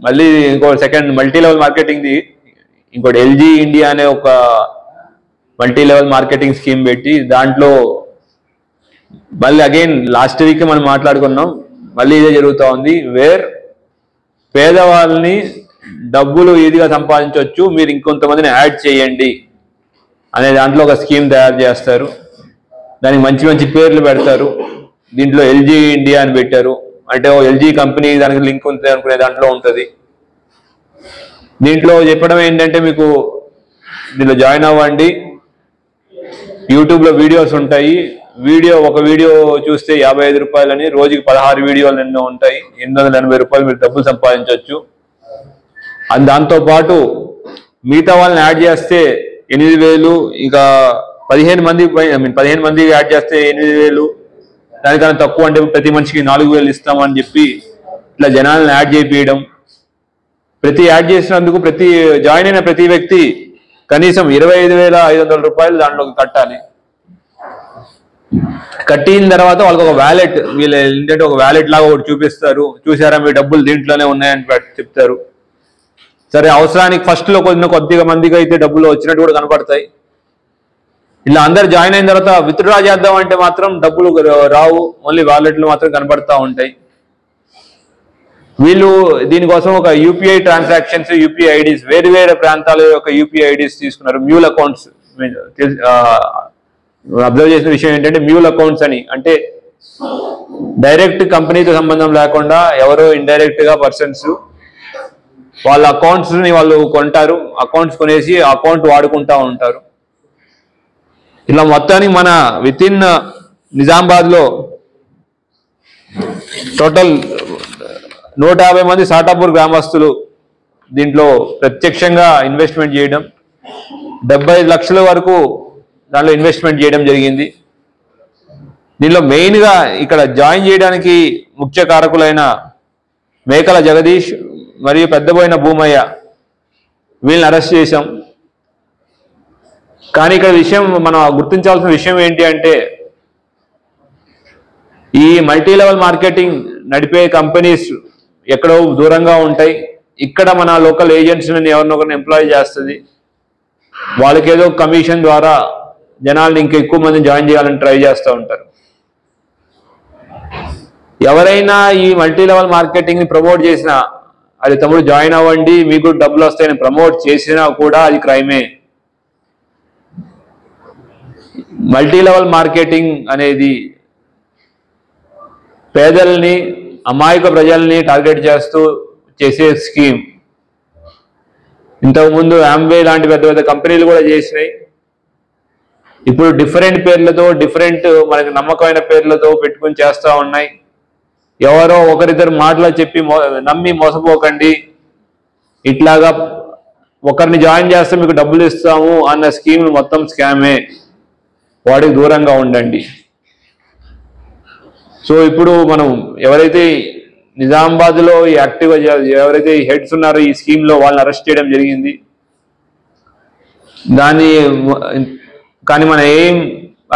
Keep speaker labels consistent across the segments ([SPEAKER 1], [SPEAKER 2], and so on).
[SPEAKER 1] మళ్ళీ ఇంకో second multi level marketing the ఇంకోటి ఎల్జీ ఇండియా అనే ఒక మల్టీ లెవెల్ మార్కెటింగ్ స్కీమ్ పెట్టి దాంట్లో మళ్ళీ అగైన్ లాస్ట్ వీక్ మనం మాట్లాడుకున్నాం, మళ్ళీ ఇదే జరుగుతూ ఉంది. పేదవాళ్ళని డబ్బులు ఈజీగా సంపాదించవచ్చు, మీరు ఇంకొంతమందిని యాడ్ చేయండి అనే దాంట్లో ఒక స్కీమ్ తయారు చేస్తారు. దానికి మంచి మంచి పేర్లు పెడతారు. దీంట్లో ఎల్జీ ఇండియా అని పెట్టారు, అంటే ఎల్జీ కంపెనీ దానికి లింక్ ఉంది అనుకునే దాంట్లో ఉంటుంది. దీంట్లో చెప్పడం ఏంటంటే మీకు దీంట్లో జాయిన్ అవ్వండి, యూట్యూబ్లో వీడియోస్ ఉంటాయి, ఒక వీడియో చూస్తే 55 రూపాయలని, రోజుకి 16 వీడియోలు ఎన్నో ఉంటాయి, 880 రూపాయలు మీరు డబ్బులు సంపాదించవచ్చు. దాంతోపాటు మిగతా వాళ్ళని యాడ్ చేస్తే 8,000, ఇంకా 15 మంది యాడ్ చేస్తే 8,000, దానికన్నా తక్కువ అంటే ప్రతి మనిషికి 4,000 ఇస్తామని చెప్పి ఇట్లా జనాలను యాడ్ చేయించడం. యాడ్ చేసినందుకు జాయిన్ అయిన ప్రతి వ్యక్తి కనీసం 25,500 రూపాయలు దాంట్లోకి కట్టాలి. కట్టిన తర్వాత వాళ్ళకి ఒక వ్యాలెట్, వీళ్ళు ఏంటంటే ఒక వ్యాలెట్ లాగా ఒకటి చూపిస్తారు, చూసారా మీ డబ్బులు దీంట్లోనే ఉన్నాయని చెప్తారు. సరే, అవసరానికి ఫస్ట్ లో కొద్దిగా మందికి అయితే డబ్బులు వచ్చినట్టు కూడా కనపడతాయి. ఇలా అందరు జాయిన్ అయిన తర్వాత విత్డ్రా చేద్దాం అంటే మాత్రం డబ్బులు రావు, ఓన్లీ వ్యాలెట్లు మాత్రం కనపడతా ఉంటాయి. వీళ్ళు దీనికోసం ఒక యూపీఐ ట్రాన్సాక్షన్స్, యూపీఐ ఐడీస్, వేరు ప్రాంతాల యొక్క యూపీఐ ఐడీస్ తీసుకున్నారు. మ్యూల్ అకౌంట్స్, అబ్జర్వ్ చేసిన విషయం ఏంటంటే మ్యూల్ అకౌంట్స్ అని అంటే డైరెక్ట్ కంపెనీతో సంబంధం లేకుండా ఎవరో ఇండైరెక్ట్ గా పర్సన్స్ వాళ్ళ అకౌంట్స్ ని వాళ్ళు కొంటారు, అకౌంట్స్ కొనేసి అకౌంట్ వాడుకుంటా ఉంటారు. ఇలా మొత్తానికి మన వితిన్ నిజామాబాద్ లో టోటల్ 150 మంది సాటాపూర్ గ్రామస్తులు దీంట్లో ప్రత్యక్షంగా ఇన్వెస్ట్మెంట్ చేయడం, 75 లక్షల వరకు దాంట్లో ఇన్వెస్ట్మెంట్ చేయడం జరిగింది. దీనిలో మెయిన్గా ఇక్కడ జాయిన్ చేయడానికి ముఖ్య కారకులైన మేకల జగదీష్ మరియు పెద్దబోయిన భూమయ్య, వీళ్ళని అరెస్ట్ చేశాం. కానీ ఇక్కడ మనం గుర్తించాల్సిన విషయం ఏంటి అంటే ఈ మల్టీ లెవెల్ మార్కెటింగ్ నడిపే కంపెనీస్ ఎక్కడో దూరంగా ఉంటాయి. ఇక్కడ మన లోకల్ ఏజెంట్స్ని ఎవరినొకరిని ఎంప్లాయ్ చేస్తుంది. వాళ్ళకి ఏదో కమిషన్ ద్వారా జనాల్ని ఇంకా ఎక్కువ మంది జాయిన్ చేయాలని ట్రై చేస్తూ ఉంటారు. ఎవరైనా ఈ మల్టీ లెవెల్ మార్కెటింగ్ ని ప్రమోట్ చేసినా, అది తమ్ముడు జాయిన్ అవ్వండి మీకు డబ్బులు వస్తాయని ప్రమోట్ చేసినా కూడా అది క్రైమే. మల్టీ లెవెల్ మార్కెటింగ్ అనేది పేదల్ని, అమాయక ప్రజల్ని టార్గెట్ చేస్తూ చేసే స్కీమ్. ఇంతకుముందు ఆంబే లాంటి పెద్ద పెద్ద కంపెనీలు కూడా చేసినాయి. ఇప్పుడు డిఫరెంట్ పేర్లతో, మనకి నమ్మకమైన పేర్లతో పెట్టుకుని చేస్తూ ఉన్నాయి. ఎవరో ఒకరిద్దరు మాటలు చెప్పి నమ్మి మోసపోకండి. ఇట్లాగా ఒకరిని జాయిన్ చేస్తే మీకు డబ్బులు ఇస్తాము అన్న స్కీమ్ మొత్తం స్కామే. వాడికి దూరంగా ఉండండి. సో ఇప్పుడు మనం ఎవరైతే నిజామాబాద్లో ఈ యాక్టివ్గా ఎవరైతే హెడ్స్ ఉన్నారో ఈ స్కీమ్లో వాళ్ళని అరెస్ట్ చేయడం జరిగింది. కానీ మన ఎయిమ్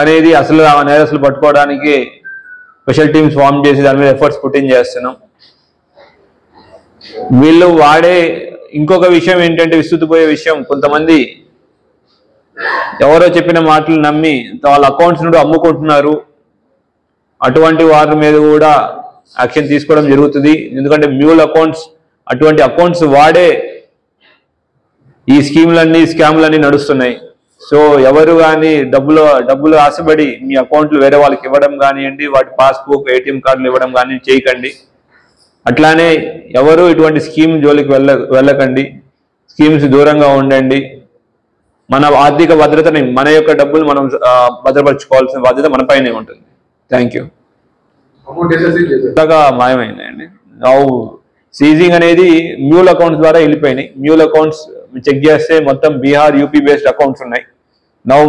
[SPEAKER 1] అనేది అసలు నేరస్తులు పట్టుకోవడానికి స్పెషల్ టీమ్స్ ఫామ్ చేసి దాని మీద ఎఫర్ట్స్ పుట్టిన్ చేస్తున్నాం. వీళ్ళు వాడే ఇంకొక విషయం ఏంటంటే విస్తుపోయే విషయం, కొంతమంది ఎవరో చెప్పిన మాటలు నమ్మి వాళ్ళ అకౌంట్స్ నుండి అమ్ముకుంటున్నారు. అటువంటి వారి మీద కూడా యాక్షన్ తీసుకోవడం జరుగుతుంది. ఎందుకంటే మ్యూల్ అకౌంట్స్, అటువంటి అకౌంట్స్ వాడే ఈ స్కామ్లన్నీ నడుస్తున్నాయి. సో ఎవరు కానీ డబ్బులు ఆశపడి మీ అకౌంట్లు వేరే వాళ్ళకి ఇవ్వడం కానివ్వండి, వాటి పాస్బుక్, ఏటీఎం కార్డులు ఇవ్వడం కానీ చేయకండి. అట్లానే ఎవరు ఇటువంటి స్కీమ్ జోలికి వెళ్ళకండి. స్కీమ్స్ దూరంగా ఉండండి. మన ఆర్థిక భద్రతని, మన యొక్క డబ్బులు మనం భద్రపరచుకోవాల్సిన బాధ్యత మన పైనే ఉంటుంది. Thank you. మాయమైందండి. సీజింగ్ అనేది మ్యూల్ అకౌంట్స్ ద్వారా వెళ్ళిపోయినాయి. మ్యూల్ అకౌంట్స్ చెక్ చేస్తే మొత్తం బీహార్, యూపీ బేస్డ్ అకౌంట్స్ ఉన్నాయి.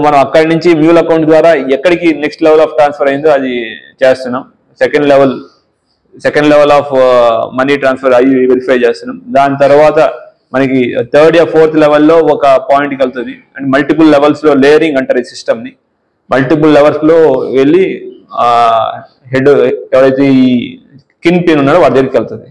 [SPEAKER 1] మనం అక్కడి నుంచి మ్యూల్ అకౌంట్ ద్వారా ఎక్కడికి నెక్స్ట్ లెవెల్ ఆఫ్ ట్రాన్స్ఫర్ అయిందో అది చేస్తున్నాం. Second level of money transfer అయ్యి వెరిఫై చేస్తున్నాం. దాని తర్వాత మనకి థర్డ్ యా ఫోర్త్ లెవెల్లో ఒక పాయింట్కి వెళ్తుంది. అండ్ మల్టిపుల్ లెవెల్స్లో లేయరింగ్ అంటారు ఈ సిస్టమ్ని. మల్టిపుల్ లెవెల్స్లో వెళ్ళి హెడ్ ఎవరైతే ఈ కిన్ పిన్ ఉన్నారో వాడి దగ్గరికి వెళ్తుంది.